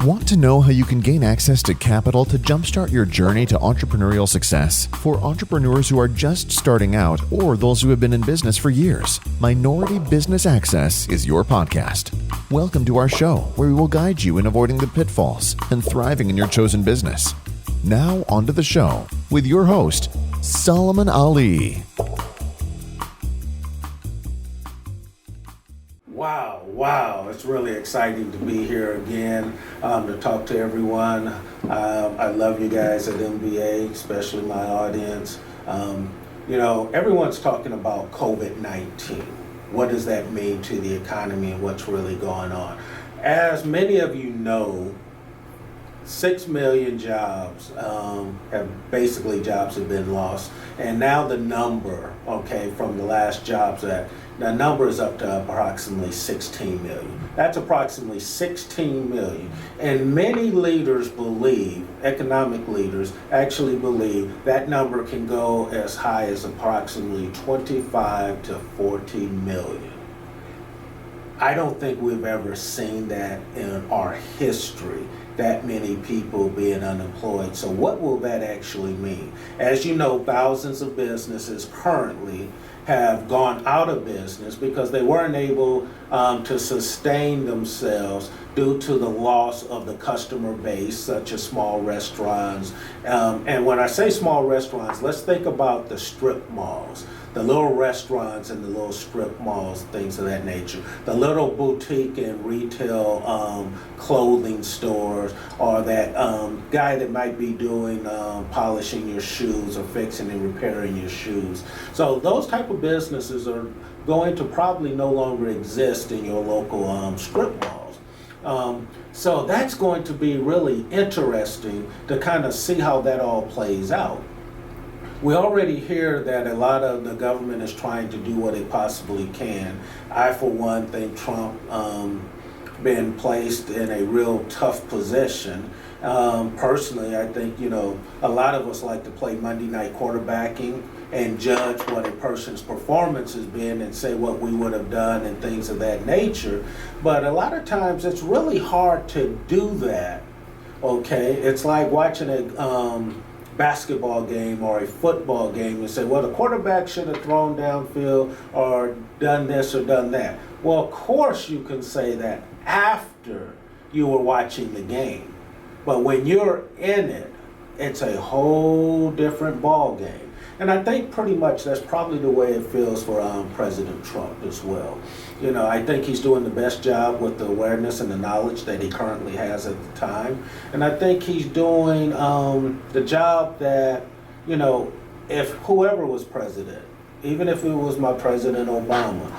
Want to know how you can gain access to capital to jumpstart your journey to entrepreneurial success? For entrepreneurs who are just starting out or those who have been in business for years, Minority Business Access is your podcast. Welcome to our show, where we will guide you in avoiding the pitfalls and thriving in your chosen business. Now, on to the show with your host, Solomon Ali. Wow, it's really exciting to be here again, to talk to everyone. I love you guys at MBA, especially my audience. Everyone's talking about COVID-19. What does that mean to the economy and what's really going on? As many of you know, 6 million jobs have been lost. And now the number, from the last Jobs Act, the number is up to approximately 16 million. That's approximately 16 million. And many leaders believe, economic leaders actually believe, that number can go as high as approximately 25 to 40 million. I don't think we've ever seen that in our history, that many people being unemployed. So what will that actually mean? As you know, thousands of businesses currently have gone out of business because they weren't able to sustain themselves due to the loss of the customer base, such as small restaurants. And when I say small restaurants, let's think about the strip malls, the little restaurants and the little strip malls, things of that nature, the little boutique and retail clothing stores, or that guy that might be doing polishing your shoes or fixing and repairing your shoes. So those type of businesses are going to probably no longer exist in your local strip malls. So that's going to be really interesting to kind of see how that all plays out. We already hear that a lot of the government is trying to do what they possibly can. I, for one, think Trump been placed in a real tough position. Personally, I think, a lot of us like to play Monday night quarterbacking and judge what a person's performance has been and say what we would have done and things of that nature. But a lot of times it's really hard to do that, It's like watching a basketball game or a football game and say, well, the quarterback should have thrown downfield or done this or done that. Well, of course you can say that after you were watching the game. But when you're in it, it's a whole different ball game. And I think pretty much that's probably the way it feels for President Trump as well. I think he's doing the best job with the awareness and the knowledge that he currently has at the time. And I think he's doing the job that, if whoever was president, even if it was my President Obama,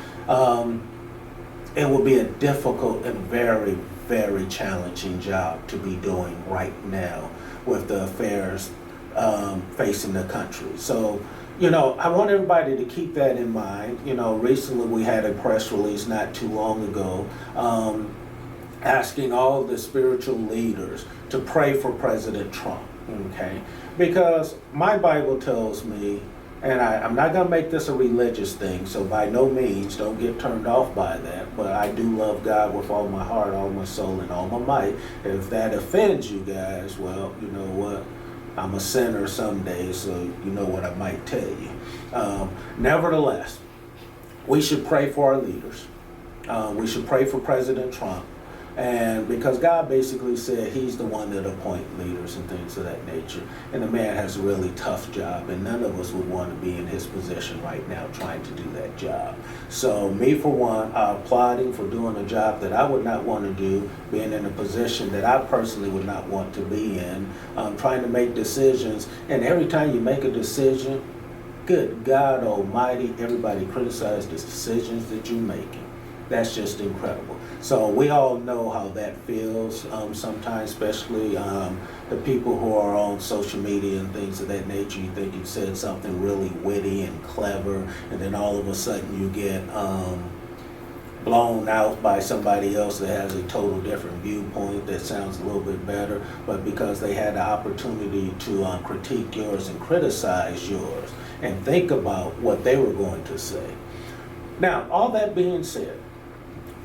it would be a difficult and very, very challenging job to be doing right now with the affairs facing the country. So, I want everybody to keep that in mind. Recently we had a press release not too long ago asking all the spiritual leaders to pray for President Trump, Because my Bible tells me, and I'm not going to make this a religious thing, so by no means don't get turned off by that, but I do love God with all my heart, all my soul, and all my might. If that offends you guys, well, you know what? I'm a sinner some days, so you know what I might tell you. Nevertheless, we should pray for our leaders. We should pray for President Trump. And because God basically said he's the one that appoints leaders and things of that nature. And the man has a really tough job, and none of us would want to be in his position right now trying to do that job. So me, for one, I'm applauding for doing a job that I would not want to do, being in a position that I personally would not want to be in, trying to make decisions. And every time you make a decision, good God Almighty, everybody criticizes the decisions that you're making. That's just incredible. So we all know how that feels sometimes, especially the people who are on social media and things of that nature. You think you said something really witty and clever, and then all of a sudden you get blown out by somebody else that has a total different viewpoint that sounds a little bit better, but because they had the opportunity to critique yours and criticize yours and think about what they were going to say. Now, all that being said,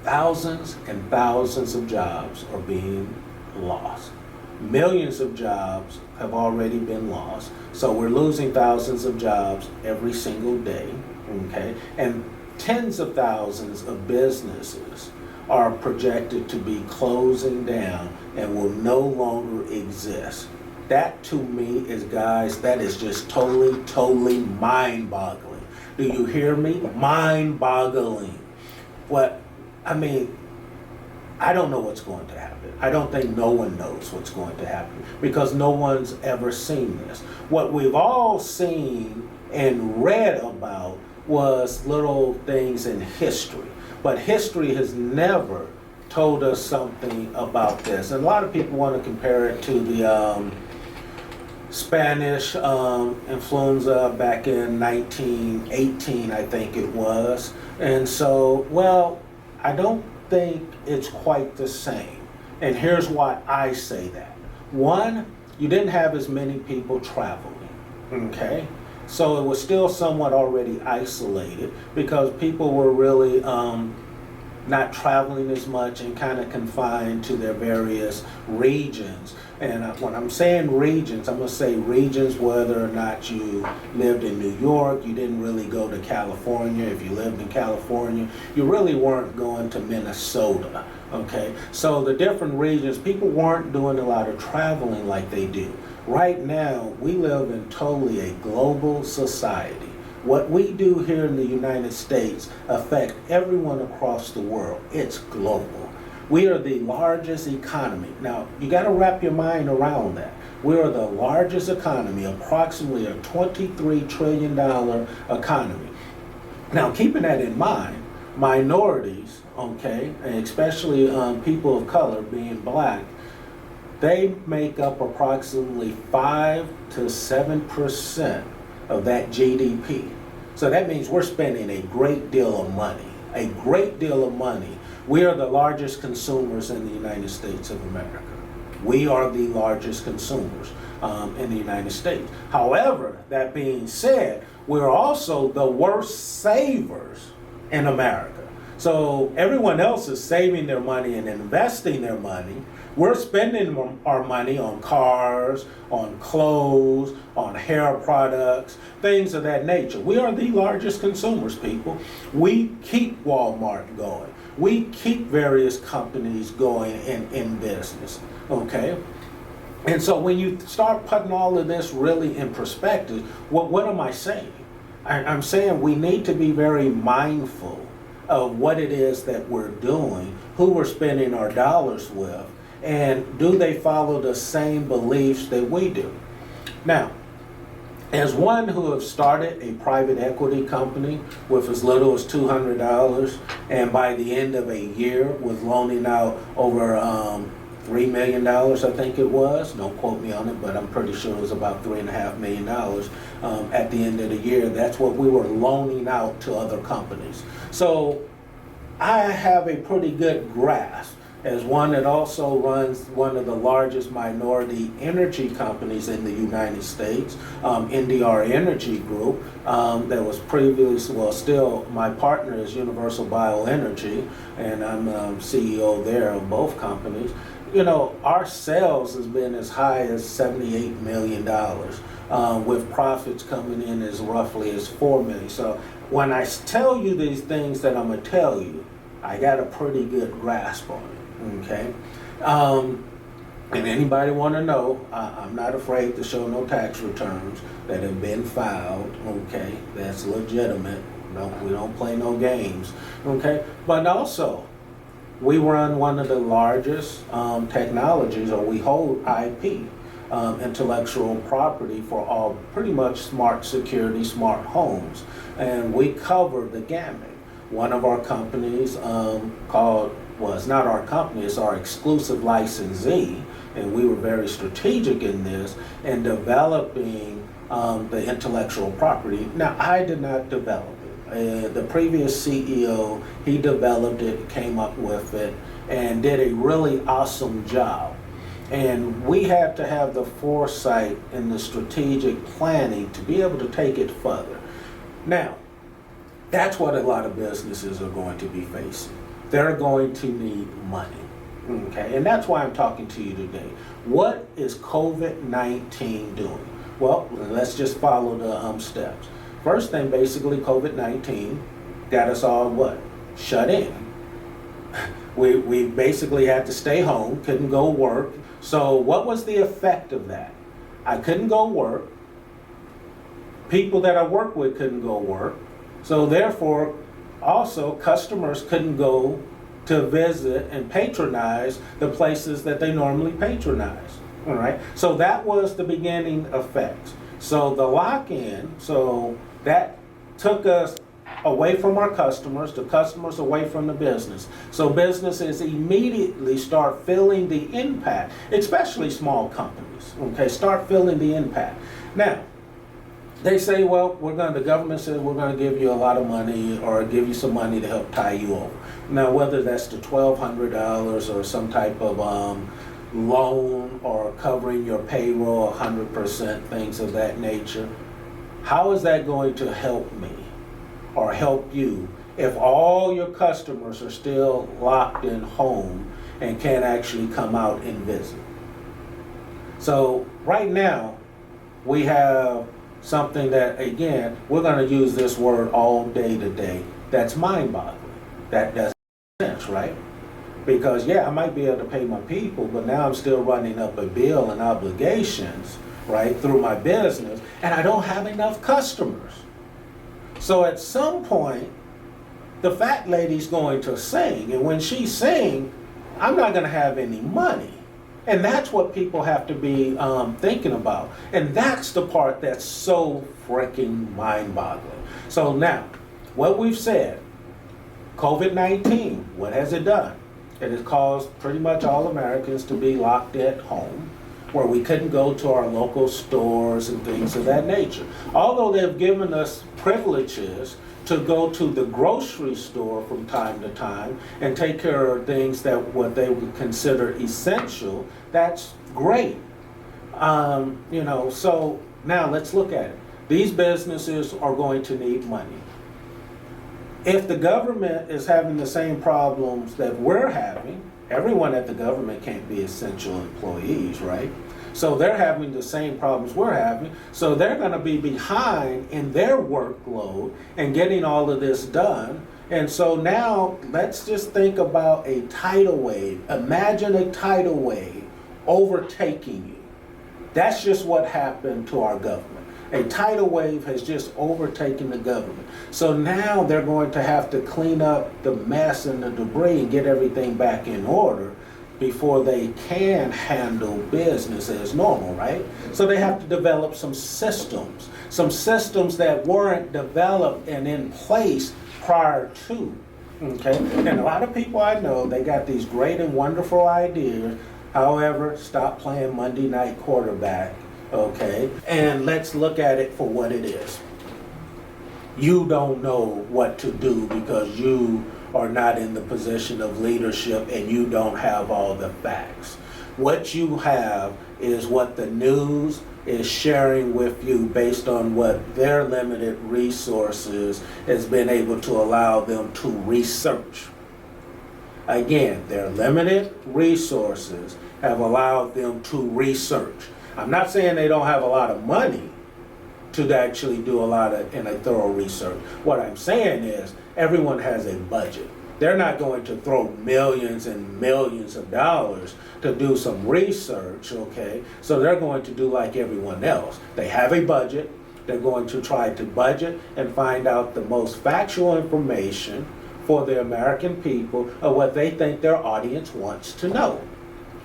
thousands and thousands of jobs are being lost. Millions of jobs have already been lost. So we're losing thousands of jobs every single day, okay? And tens of thousands of businesses are projected to be closing down and will no longer exist. That to me is, guys, that is just totally mind-boggling. Do you hear me? Mind-boggling. I don't know what's going to happen. I don't think no one knows what's going to happen because no one's ever seen this. What we've all seen and read about was little things in history, but history has never told us something about this. And a lot of people want to compare it to the Spanish influenza back in 1918, I think it was. And so, well, I don't think it's quite the same. And here's why I say that. One, you didn't have as many people traveling, okay? So it was still somewhat already isolated because people were really not traveling as much and kind of confined to their various regions. And when I'm saying regions, I'm going to say regions whether or not you lived in New York, you didn't really go to California. If you lived in California, you really weren't going to Minnesota, okay? So the different regions, people weren't doing a lot of traveling like they do. Right now, we live in totally a global society. What we do here in the United States affects everyone across the world. It's global. We are the largest economy. Now, you got to wrap your mind around that. We are the largest economy, approximately a $23 trillion economy. Now, keeping that in mind, minorities, okay, and especially people of color being black, they make up approximately 5 to 7% of that GDP. So that means we're spending a great deal of money, a great deal of money. We are the largest consumers in the United States of America. We are the largest consumers in the United States. However, that being said, we're also the worst savers in America. So everyone else is saving their money and investing their money. We're spending our money on cars, on clothes, on hair products, things of that nature. We are the largest consumers, people. We keep Walmart going. We keep various companies going in business, okay? And so when you start putting all of this really in perspective, what am I saying? I'm saying we need to be very mindful of what it is that we're doing, who we're spending our dollars with, and do they follow the same beliefs that we do? Now, as one who have started a private equity company with as little as $200, and by the end of a year was loaning out over $3 million, I think it was. Don't quote me on it, but I'm pretty sure it was about $3.5 million at the end of the year. That's what we were loaning out to other companies. So I have a pretty good grasp as one that also runs one of the largest minority energy companies in the United States, NDR Energy Group, that was previously, well, still my partner is Universal Bioenergy, and I'm CEO there of both companies. You know, our sales has been as high as $78 million, with profits coming in as roughly as $4 million. So when I tell you these things that I'm gonna tell you, I got a pretty good grasp on it. Okay, and anybody want to know, I'm not afraid to show no tax returns that have been filed. Okay, that's legitimate. No, we don't play no games. Okay, but also we run one of the largest technologies, or we hold IP, intellectual property for all pretty much smart security, smart homes, and we cover the gamut. One of our companies it's not our company, it's our exclusive licensee, and we were very strategic in this in developing the intellectual property. Now, I did not develop it. The previous CEO, he developed it, came up with it, and did a really awesome job. And we had to have the foresight and the strategic planning to be able to take it further. Now, that's what a lot of businesses are going to be facing. They're going to need money, Okay, and that's why I'm talking to you today. What is COVID-19 doing? Well, let's just follow the steps. First thing, basically, COVID-19 got us all what? Shut in. We basically had to stay home, couldn't go work. So what was the effect of that? I couldn't go work. People that I work with couldn't go work. So therefore, also customers couldn't go to visit and patronize the places that they normally patronize. All right. So that was the beginning effect. So the lock-in, so that took us away from our customers, the customers away from the business. So businesses immediately start feeling the impact, especially small companies, okay, start feeling the impact. Now, they say, well, the government says we're going to give you a lot of money or give you some money to help tie you over. Now, whether that's the $1,200 or some type of loan or covering your payroll 100%, things of that nature, how is that going to help me or help you if all your customers are still locked in home and can't actually come out and visit? So right now, we have something that, again, we're going to use this word all day today, that's mind-boggling. That doesn't make sense, right? Because, yeah, I might be able to pay my people, but now I'm still running up a bill and obligations, right, through my business, and I don't have enough customers. So at some point, the fat lady's going to sing, and when she sings, I'm not going to have any money. And that's what people have to be thinking about. And that's the part that's so freaking mind-boggling. So now, what we've said, COVID-19, what has it done? It has caused pretty much all Americans to be locked at home, where we couldn't go to our local stores and things of that nature. Although they've given us privileges to go to the grocery store from time to time and take care of things that what they would consider essential, that's great. So now let's look at it. These businesses are going to need money. If the government is having the same problems that we're having, everyone at the government can't be essential employees, right? So they're having the same problems we're having. So they're going to be behind in their workload and getting all of this done. And so now let's just think about a tidal wave. Imagine a tidal wave overtaking you. That's just what happened to our government. A tidal wave has just overtaken the government. So now they're going to have to clean up the mess and the debris and get everything back in order before they can handle business as normal, right? So they have to develop some systems that weren't developed and in place prior to, okay? And a lot of people I know, they got these great and wonderful ideas. However, stop playing Monday night quarterback, okay? And let's look at it for what it is. You don't know what to do because you are not in the position of leadership and you don't have all the facts. What you have is what the news is sharing with you based on what their limited resources has been able to allow them to research. Again, their limited resources have allowed them to research. I'm not saying they don't have a lot of money to actually do a lot of in a thorough research. What I'm saying is everyone has a budget. They're not going to throw millions and millions of dollars to do some research, okay? So they're going to do like everyone else. They have a budget. They're going to try to budget and find out the most factual information for the American people of what they think their audience wants to know.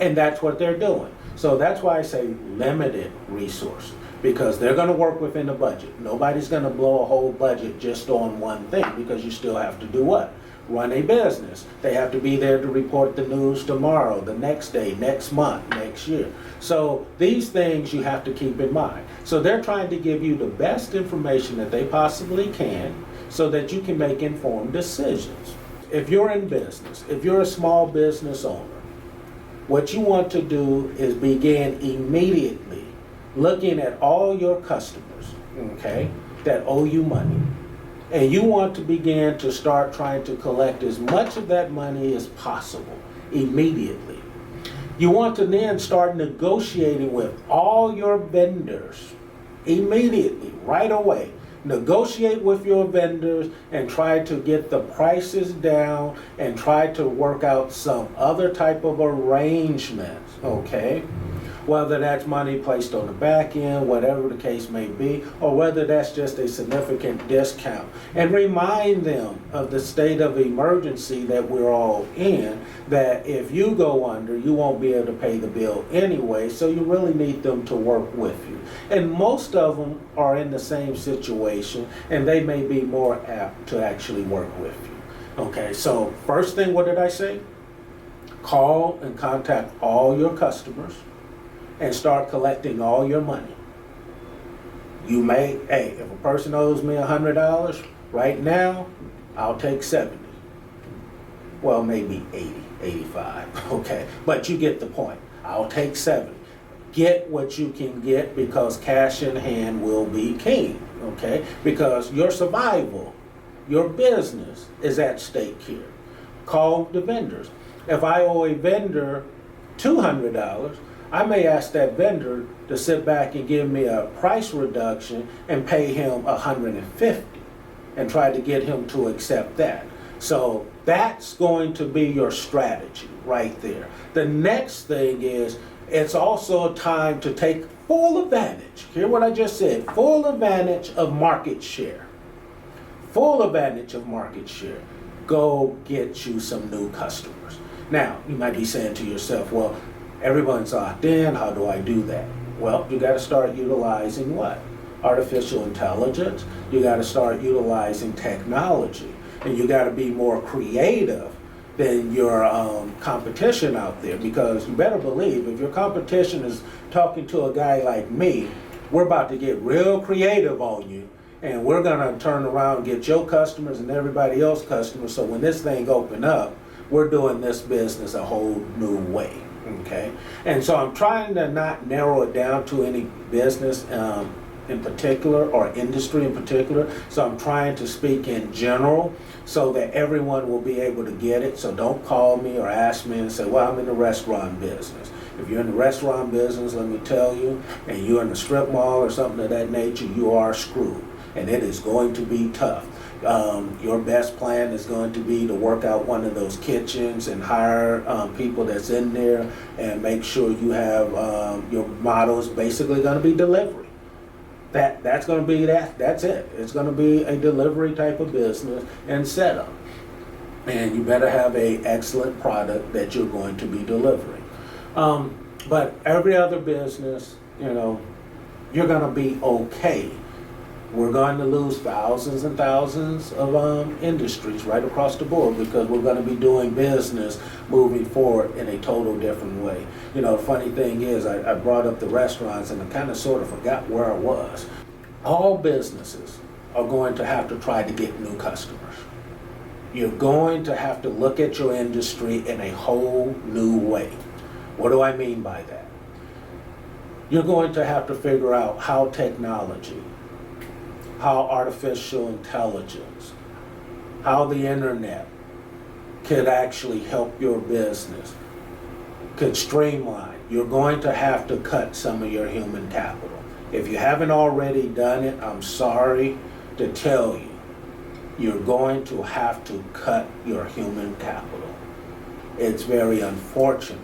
And that's what they're doing. So that's why I say limited resources, because they're going to work within the budget. Nobody's going to blow a whole budget just on one thing, because you still have to do what? Run a business. They have to be there to report the news tomorrow, the next day, next month, next year. So these things you have to keep in mind. So they're trying to give you the best information that they possibly can so that you can make informed decisions. If you're in business, if you're a small business owner, what you want to do is begin immediately looking at all your customers, okay, that owe you money. And you want to begin to start trying to collect as much of that money as possible immediately. You want to then start negotiating with all your vendors immediately, right away. Negotiate with your vendors and try to get the prices down and try to work out some other type of arrangements, okay? Whether that's money placed on the back end, whatever the case may be, or whether that's just a significant discount. And remind them of the state of emergency that we're all in, that if you go under, you won't be able to pay the bill anyway, so you really need them to work with you. And most of them are in the same situation, and they may be more apt to actually work with you. Okay, so first thing, what did I say? Call and contact all your customers and start collecting all your money. You may, hey, if a person owes me $100, right now, I'll take 70. Well, maybe 80, 85, okay? But you get the point. I'll take 70. Get what you can get, because cash in hand will be king, okay? Because your survival, your business is at stake here. Call the vendors. If I owe a vendor $200, I may ask that vendor to sit back and give me a price reduction and pay him $150 and try to get him to accept that. So that's going to be your strategy right there. The next thing is, it's also time to take full advantage. Hear what I just said, full advantage of market share. Full advantage of market share. Go get you some new customers. Now, you might be saying to yourself, well, everyone's locked in, how do I do that? Well, you got to start utilizing what? Artificial intelligence. You got to start utilizing technology. And you got to be more creative than your competition out there, because you better believe if your competition is talking to a guy like me, we're about to get real creative on you, and we're going to turn around and get your customers and everybody else's customers. So when this thing open up, we're doing this business a whole new way. Okay, and so I'm trying to not narrow it down to any business in particular or industry in particular. So I'm trying to speak in general so that everyone will be able to get it. So don't call me or ask me and say, well, I'm in the restaurant business. If you're in the restaurant business, let me tell you, and you're in a strip mall or something of that nature, you are screwed, and it is going to be tough. Your best plan is going to be to work out one of those kitchens and hire people that's in there, and make sure you have your motto is basically going to be delivery. That's going to be that's it. It's going to be a delivery type of business and setup, and you better have a excellent product that you're going to be delivering. But every other business, you know, you're going to be okay. We're going to lose thousands and thousands of industries right across the board, because we're going to be doing business moving forward in a total different way. You know, the funny thing is, I brought up the restaurants and I kind of sort of forgot where I was. All businesses are going to have to try to get new customers. You're going to have to look at your industry in a whole new way. What do I mean by that? You're going to have to figure out how technology, how artificial intelligence, how the internet could actually help your business, could streamline. You're going to have to cut some of your human capital. If you haven't already done it, I'm sorry to tell you, you're going to have to cut your human capital. It's very unfortunate.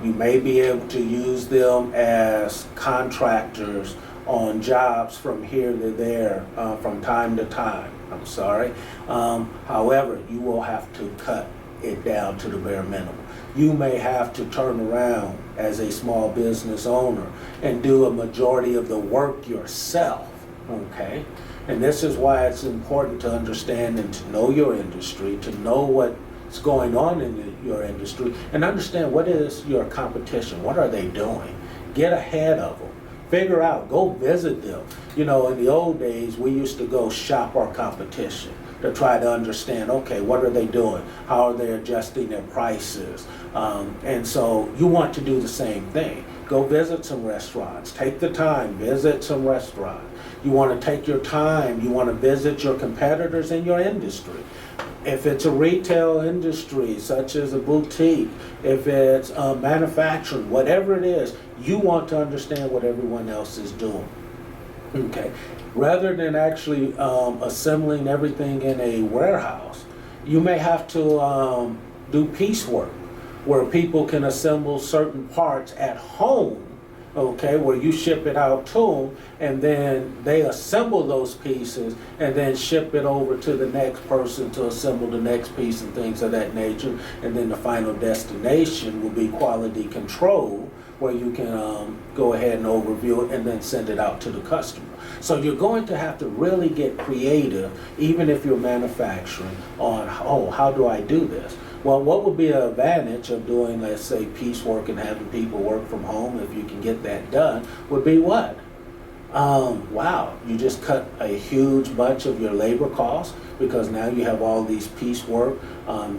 You may be able to use them as contractors on jobs from here to there, from time to time. I'm sorry. However, you will have to cut it down to the bare minimum. You may have to turn around as a small business owner and do a majority of the work yourself, okay? And this is why it's important to understand and to know your industry, to know what's going on in your industry, and understand what is your competition, what are they doing? Get ahead of them. Figure out, go visit them. You know, in the old days, we used to go shop our competition. to try to understand, okay, what are they doing? How are they adjusting their prices? And so you want to do the same thing. Go visit some restaurants. Take the time, visit some restaurants. You want to take your time. You want to visit your competitors in your industry. If it's a retail industry, such as a boutique, if it's manufacturing, whatever it is, you want to understand what everyone else is doing. Okay. Rather than actually assembling everything in a warehouse, you may have to do piecework, where people can assemble certain parts at home, okay, where you ship it out to them, and then they assemble those pieces and then ship it over to the next person to assemble the next piece and things of that nature. And then the final destination will be quality control, where you can go ahead and overview it and then send it out to the customer. So you're going to have to really get creative, even if you're manufacturing, on, oh, how do I do this? Well, what would be an advantage of doing, let's say, piecework and having people work from home, if you can get that done, would be what? Wow, you just cut a huge bunch of your labor costs, because now you have all these piecework.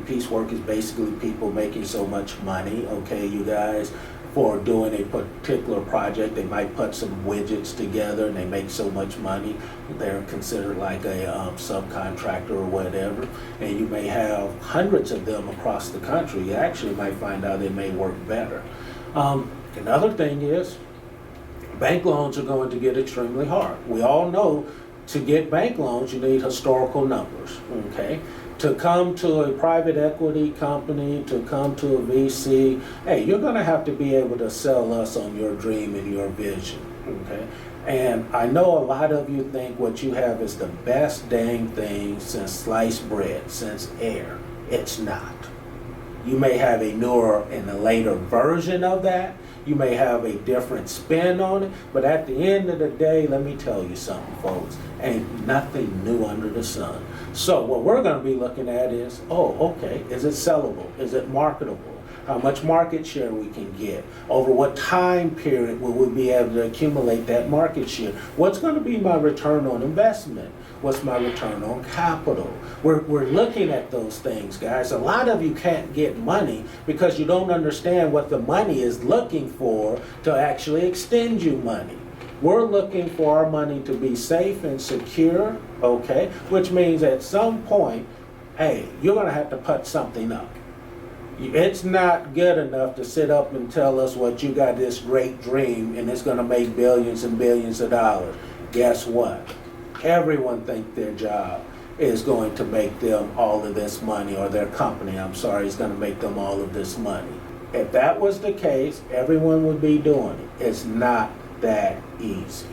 Piecework is basically people making so much money, okay, you guys, for doing a particular project. They might put some widgets together and they make so much money. They're considered like a subcontractor or whatever. And you may have hundreds of them across the country. You actually might find out they may work better. Another thing is, bank loans are going to get extremely hard. We all know to get bank loans, you need historical numbers, okay? To come to a private equity company, to come to a VC, hey, you're gonna have to be able to sell us on your dream and your vision, okay? And I know a lot of you think what you have is the best dang thing since sliced bread, since air. It's not. You may have a newer and a later version of that. You may have a different spin on it, but at the end of the day, let me tell you something, folks, ain't nothing new under the sun. So what we're going to be looking at is, oh, okay, is it sellable? Is it marketable? How much market share we can get? Over what time period will we be able to accumulate that market share? What's going to be my return on investment? What's my return on capital? We're looking at those things, guys. A lot of you can't get money because you don't understand what the money is looking for to actually extend you money. We're looking for our money to be safe and secure, okay? Which means at some point, hey, you're going to have to put something up. It's not good enough to sit up and tell us what you got this great dream and it's going to make billions and billions of dollars. Guess what? Everyone thinks their job is going to make them all of this money, or their company, I'm sorry, is going to make them all of this money. If that was the case, everyone would be doing it. It's not that easy.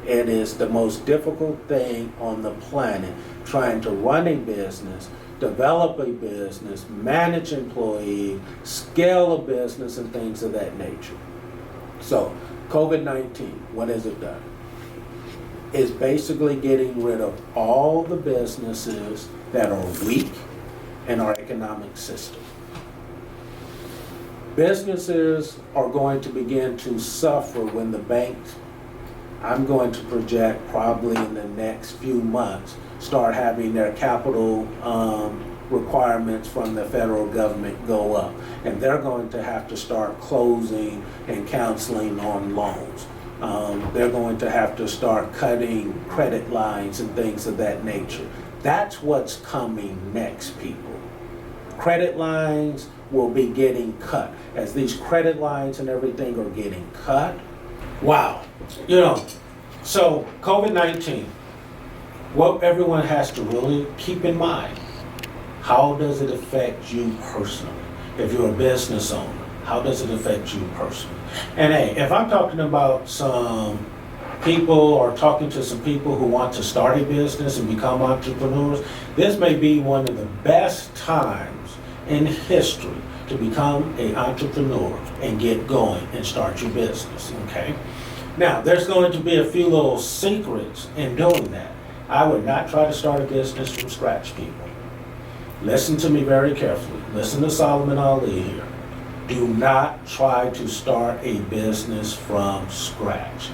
It is the most difficult thing on the planet, trying to run a business, develop a business, manage employees, scale a business, and things of that nature. So, COVID-19, what has it done? It's basically getting rid of all the businesses that are weak in our economic system. Businesses are going to begin to suffer when the banks, I'm going to project probably in the next few months, start having their capital requirements from the federal government go up. And they're going to have to start closing and counseling on loans. They're going to have to start cutting credit lines and things of that nature. That's what's coming next, people. Credit lines will be getting cut. As these credit lines and everything are getting cut, wow. So COVID-19, what everyone has to really keep in mind, how does it affect you personally? If you're a business owner, how does it affect you personally? And hey, if I'm talking about some people or talking to some people who want to start a business and become entrepreneurs, this may be one of the best times in history to become an entrepreneur and get going and start your business, okay? Now, there's going to be a few little secrets in doing that. I would not try to start a business from scratch, people. Listen to me very carefully. Listen to Solomon Ali here. Do not try to start a business from scratch.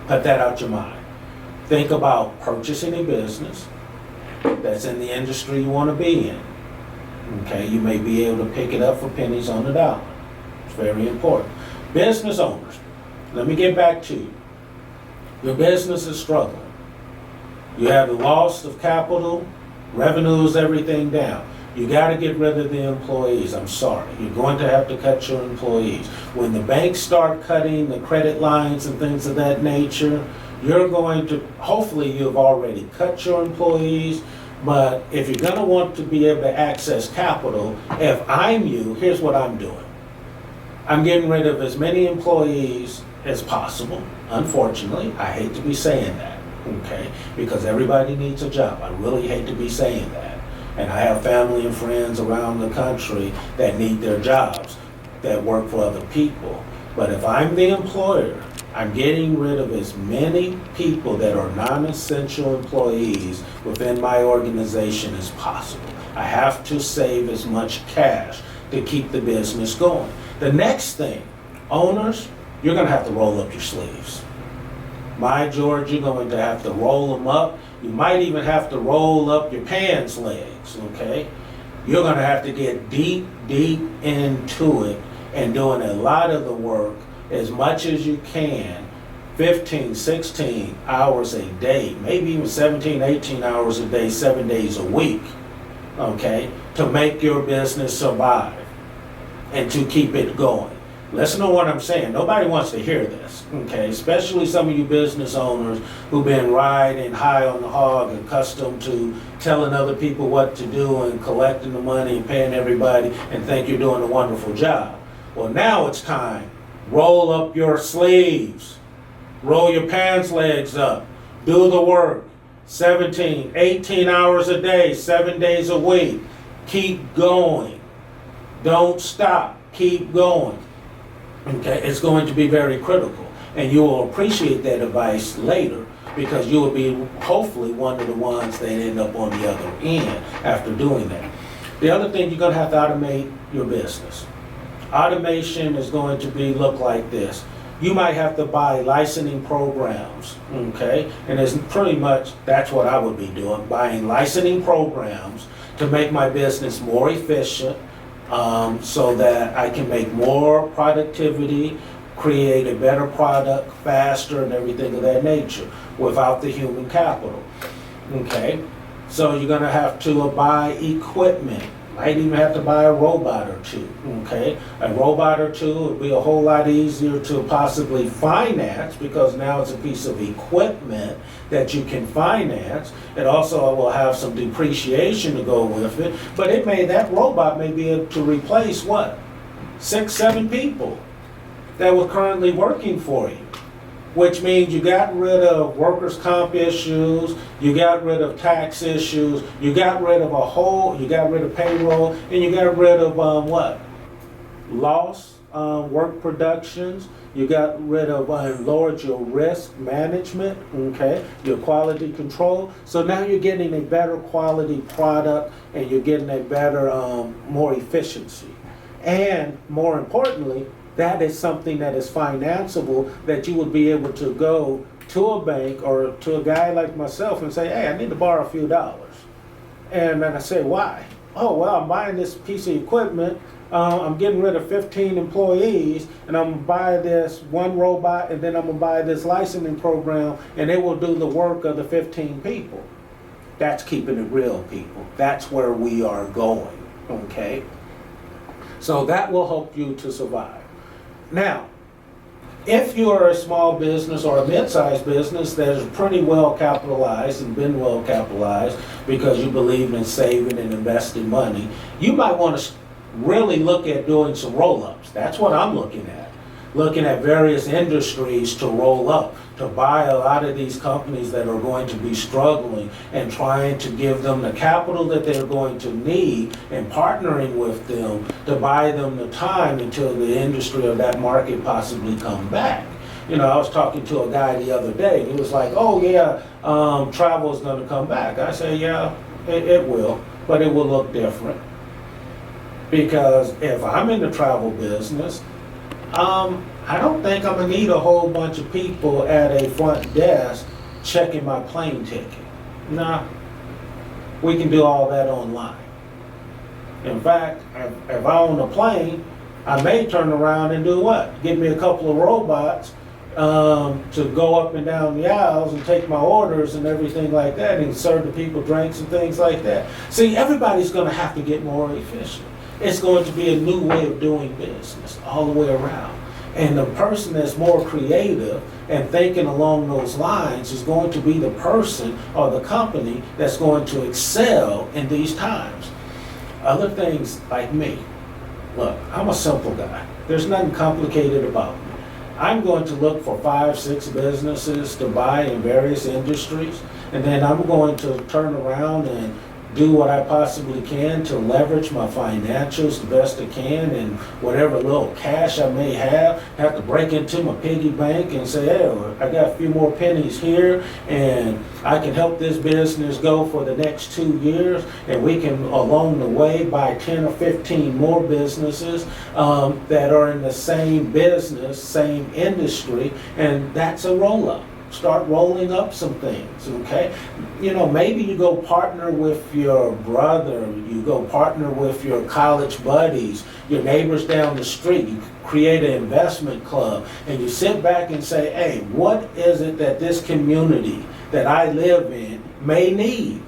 Put that out your mind. Think about purchasing a business, that's in the industry you want to be in. Okay, you may be able to pick it up for pennies on the dollar. It's very important. Business owners, let me get back to you. Your business is struggling. You have the loss of capital, revenues, everything down. You got to get rid of the employees. I'm sorry. You're going to have to cut your employees. When the banks start cutting the credit lines and things of that nature, you're going to, hopefully you've already cut your employees, but if you're going to want to be able to access capital, if I'm you, here's what I'm doing. I'm getting rid of as many employees as possible. Unfortunately, I hate to be saying that, okay, because everybody needs a job. I really hate to be saying that. And I have family and friends around the country that need their jobs, that work for other people. But if I'm the employer, I'm getting rid of as many people that are non-essential employees within my organization as possible. I have to save as much cash to keep the business going. The next thing, owners, you're going to have to roll up your sleeves. My George, you're going to have to roll them up. You might even have to roll up your pants legs, okay? You're going to have to get deep, deep into it and doing a lot of the work as much as you can, 15, 16 hours a day, maybe even 17, 18 hours a day, 7 days a week, okay, to make your business survive and to keep it going. Listen to what I'm saying. Nobody wants to hear this, okay? Especially some of you business owners who've been riding high on the hog, accustomed to telling other people what to do and collecting the money and paying everybody and think you're doing a wonderful job. Well, now it's time. Roll up your sleeves. Roll your pants legs up. Do the work. 17, 18 hours a day, 7 days a week. Keep going. Don't stop. Keep going. Okay, it's going to be very critical, and you will appreciate that advice later because you will be hopefully one of the ones that end up on the other end after doing that. The other thing, you're going to have to automate your business. Automation is going to look like this. You might have to buy licensing programs, okay? And it's pretty much, that's what I would be doing, buying licensing programs to make my business more efficient, so that I can make more productivity, create a better product faster and everything of that nature without the human capital. Okay, so you're gonna have to buy equipment. Might even have to buy a robot or two, okay? A robot or two would be a whole lot easier to possibly finance because now it's a piece of equipment that you can finance. It also will have some depreciation to go with it, but that robot may be able to replace what? 6, 7 people that were currently working for you. Which means you got rid of workers' comp issues, you got rid of tax issues, you got rid of you got rid of payroll, and you got rid of what? Lost work productions, you got rid of, lowered your risk management, okay, your quality control. So now you're getting a better quality product and you're getting a better, more efficiency. And more importantly, that is something that is financeable that you would be able to go to a bank or to a guy like myself and say, hey, I need to borrow a few dollars. And then I say, why? Oh, well, I'm buying this piece of equipment. I'm getting rid of 15 employees and I'm gonna buy this one robot and then I'm gonna buy this licensing program and it will do the work of the 15 people. That's keeping it real, people. That's where we are going, okay? So that will help you to survive. Now, if you are a small business or a mid-sized business that is pretty well capitalized and been well capitalized because you believe in saving and investing money, you might want to really look at doing some roll-ups. That's what I'm looking at. Looking at various industries to roll up, to buy a lot of these companies that are going to be struggling and trying to give them the capital that they're going to need and partnering with them to buy them the time until the industry or that market possibly come back. You know, I was talking to a guy the other day and he was like, oh yeah, travel is going to come back. I say, yeah, it will, but it will look different. Because if I'm in the travel business, I don't think I'm gonna need a whole bunch of people at a front desk checking my plane ticket. Nah, we can do all that online. In fact, if I own a plane, I may turn around and do what? Get me a couple of robots to go up and down the aisles and take my orders and everything like that, and serve the people drinks and things like that. See, everybody's going to have to get more efficient. It's going to be a new way of doing business all the way around. And the person that's more creative and thinking along those lines is going to be the person or the company that's going to excel in these times. Other things like me, look, I'm a simple guy. There's nothing complicated about me. I'm going to look for 5, 6 businesses to buy in various industries, and then I'm going to turn around and do what I possibly can to leverage my financials the best I can, and whatever little cash I may have to break into my piggy bank and say, hey, I got a few more pennies here, and I can help this business go for the next 2 years, and we can, along the way, buy 10 or 15 more businesses that are in the same business, same industry, and that's a roll-up. Start rolling up some things, okay? You know, maybe you go partner with your brother, you go partner with your college buddies, your neighbors down the street, you create an investment club, and you sit back and say, hey, what is it that this community that I live in may need?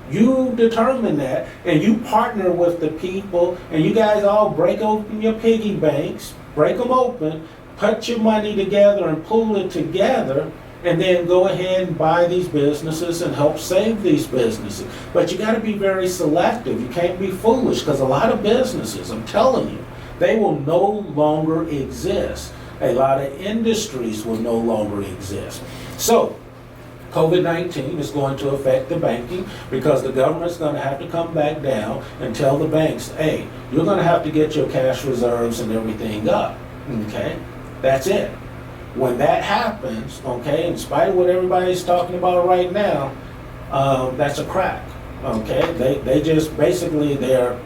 You determine that, and you partner with the people, and you guys all break open your piggy banks, break them open, put your money together and pool it together, and then go ahead and buy these businesses and help save these businesses. But you got to be very selective. You can't be foolish, because a lot of businesses, I'm telling you, they will no longer exist. A lot of industries will no longer exist. So, COVID-19 is going to affect the banking, because the government's going to have to come back down and tell the banks, hey, you're going to have to get your cash reserves and everything up, okay? That's it. When that happens, okay, in spite of what everybody's talking about right now, that's a crack, okay? They just basically, they're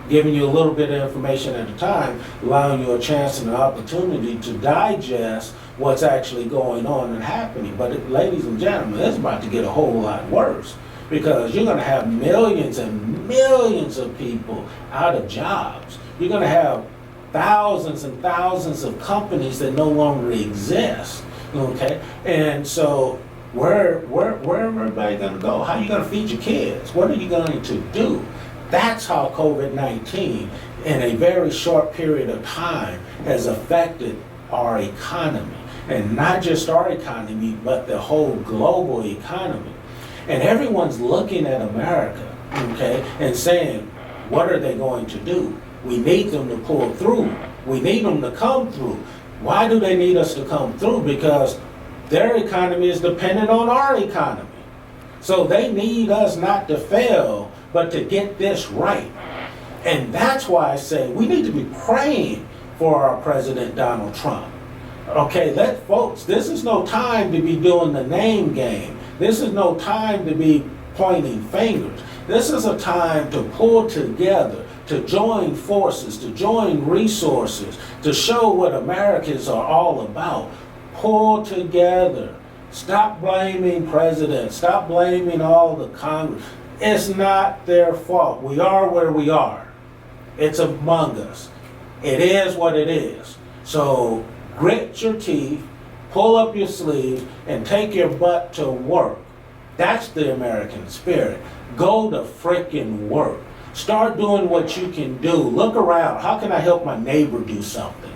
giving you a little bit of information at a time, allowing you a chance and an opportunity to digest what's actually going on and happening. But ladies and gentlemen, it's about to get a whole lot worse, because you're going to have millions and millions of people out of jobs. You're going to have thousands and thousands of companies that no longer exist, okay? And so where everybody going to go? How are you going to feed your kids? What are you going to do? That's how COVID-19, in a very short period of time, has affected our economy. And not just our economy, but the whole global economy. And everyone's looking at America, okay, and saying, what are they going to do? We need them to pull through. We need them to come through. Why do they need us to come through? Because their economy is dependent on our economy. So they need us not to fail, but to get this right. And that's why I say we need to be praying for our President Donald Trump. Okay, folks, this is no time to be doing the name game. This is no time to be pointing fingers. This is a time to pull together, to join forces, to join resources, to show what Americans are all about. Pull together. Stop blaming presidents. Stop blaming all the Congress. It's not their fault. We are where we are. It's among us. It is what it is. So grit your teeth, pull up your sleeves, and take your butt to work. That's the American spirit. Go to frickin' work. Start doing what you can do. Look around. How can I help my neighbor do something?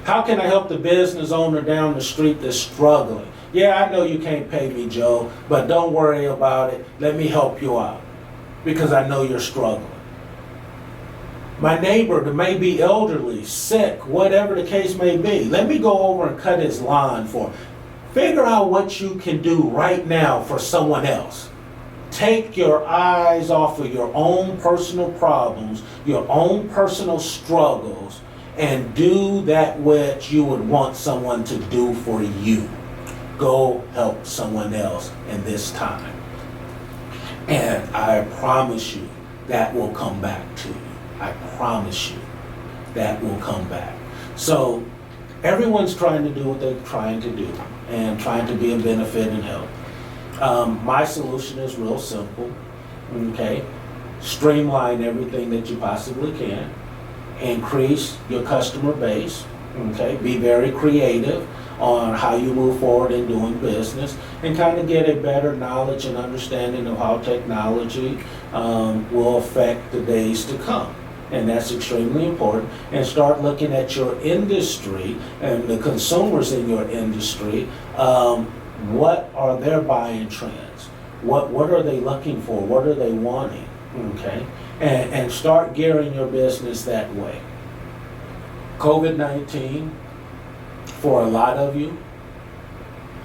How can I help the business owner down the street that's struggling? Yeah, I know you can't pay me, Joe, but don't worry about it. Let me help you out, because I know you're struggling. My neighbor that may be elderly, sick, whatever the case may be, let me go over and cut his lawn for him. Figure out what you can do right now for someone else. Take your eyes off of your own personal problems, your own personal struggles, and do that which you would want someone to do for you. Go help someone else in this time. And I promise you that will come back to you. I promise you that will come back. So everyone's trying to do what they're trying to do and trying to be a benefit and help. My solution is real simple, okay? Streamline everything that you possibly can, increase your customer base, okay? Be very creative on how you move forward in doing business, and kind of get a better knowledge and understanding of how technology will affect the days to come. And that's extremely important. And start looking at your industry and the consumers in your industry. What are their buying trends? What are they looking for? What are they wanting? Okay, and start gearing your business that way. COVID-19, for a lot of you,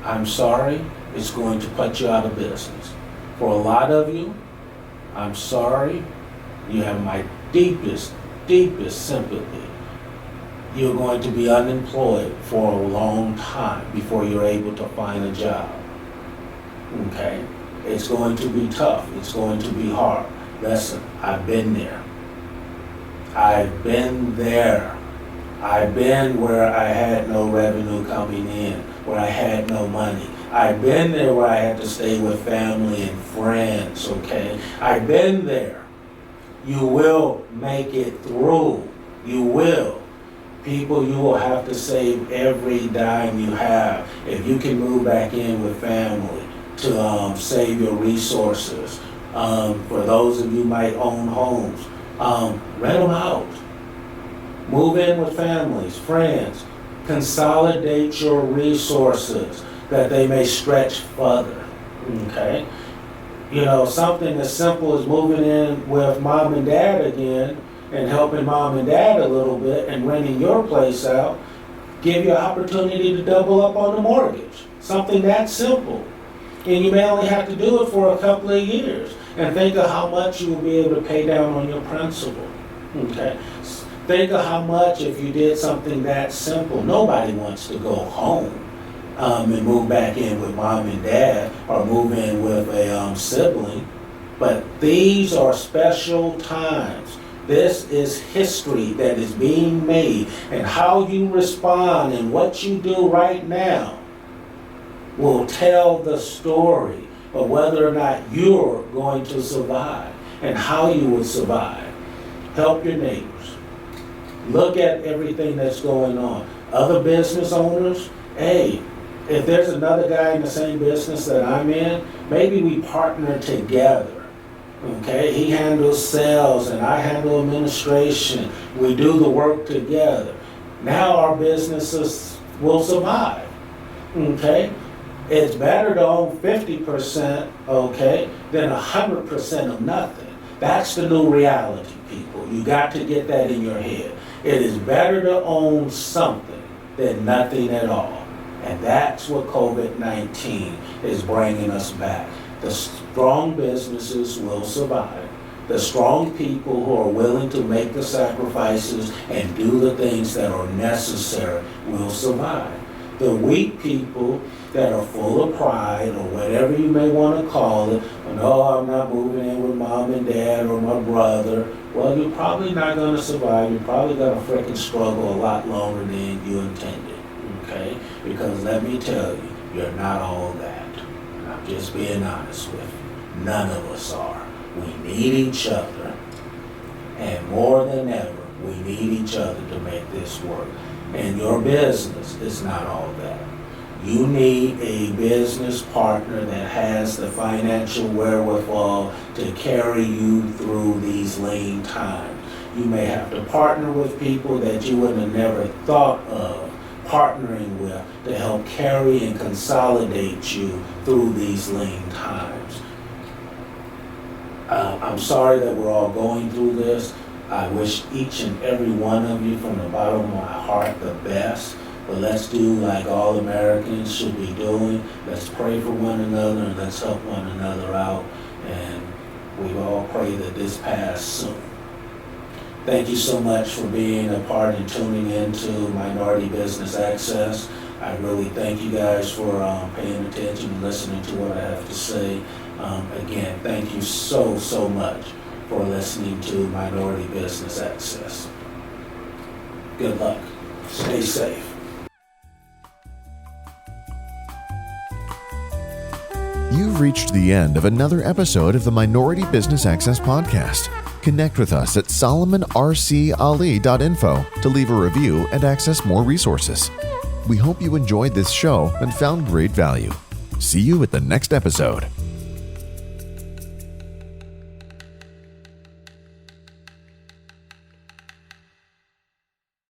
I'm sorry, it's going to put you out of business. For a lot of you, I'm sorry, you have my deepest sympathy. You're going to be unemployed for a long time before you're able to find a job. Okay? It's going to be tough. It's going to be hard. Listen, I've been there. I've been there. I've been where I had no revenue coming in, where I had no money. I've been there where I had to stay with family and friends, okay? I've been there. You will make it through. You will. People, you will have to save every dime you have. If you can move back in with family to save your resources. For those of you who might own homes, rent them out. Move in with families, friends. Consolidate your resources that they may stretch further. Okay? You know, something as simple as moving in with mom and dad again and helping mom and dad a little bit and renting your place out, give you an opportunity to double up on the mortgage. Something that simple. And you may only have to do it for a couple of years. And think of how much you will be able to pay down on your principal. Okay? Think of how much if you did something that simple. Nobody wants to go home and move back in with mom and dad or move in with a sibling. But these are special times. This is history that is being made, and how you respond and what you do right now will tell the story of whether or not you're going to survive and how you will survive. Help your neighbors. Look at everything that's going on. Other business owners, hey, if there's another guy in the same business that I'm in, maybe we partner together. Okay, he handles sales and I handle administration. We do the work together. Now our businesses will survive. Okay, it's better to own 50%, okay, than 100% of nothing. That's the new reality, people. You got to get that in your head. It is better to own something than nothing at all. And that's what COVID-19 is bringing us back. The strong businesses will survive. The strong people who are willing to make the sacrifices and do the things that are necessary will survive. The weak people that are full of pride or whatever you may want to call it, no, I'm not moving in with mom and dad or my brother, well, you're probably not going to survive. You're probably going to freaking struggle a lot longer than you intended, okay? Because let me tell you, you're not all that. And I'm just being honest with you. None of us are. We need each other, and more than ever, we need each other to make this work. And your business is not all that. You need a business partner that has the financial wherewithal to carry you through these lean times. You may have to partner with people that you would have never thought of partnering with to help carry and consolidate you through these lean times. I'm sorry that we're all going through this. I wish each and every one of you from the bottom of my heart the best. But let's do like all Americans should be doing. Let's pray for one another and let's help one another out. And we all pray that this pass soon. Thank you so much for being a part and tuning into Minority Business Access. I really thank you guys for paying attention and listening to what I have to say. Again, thank you so much for listening to Minority Business Access. Good luck. Stay safe. You've reached the end of another episode of the Minority Business Access Podcast. Connect with us at solomonrcali.info to leave a review and access more resources. We hope you enjoyed this show and found great value. See you at the next episode.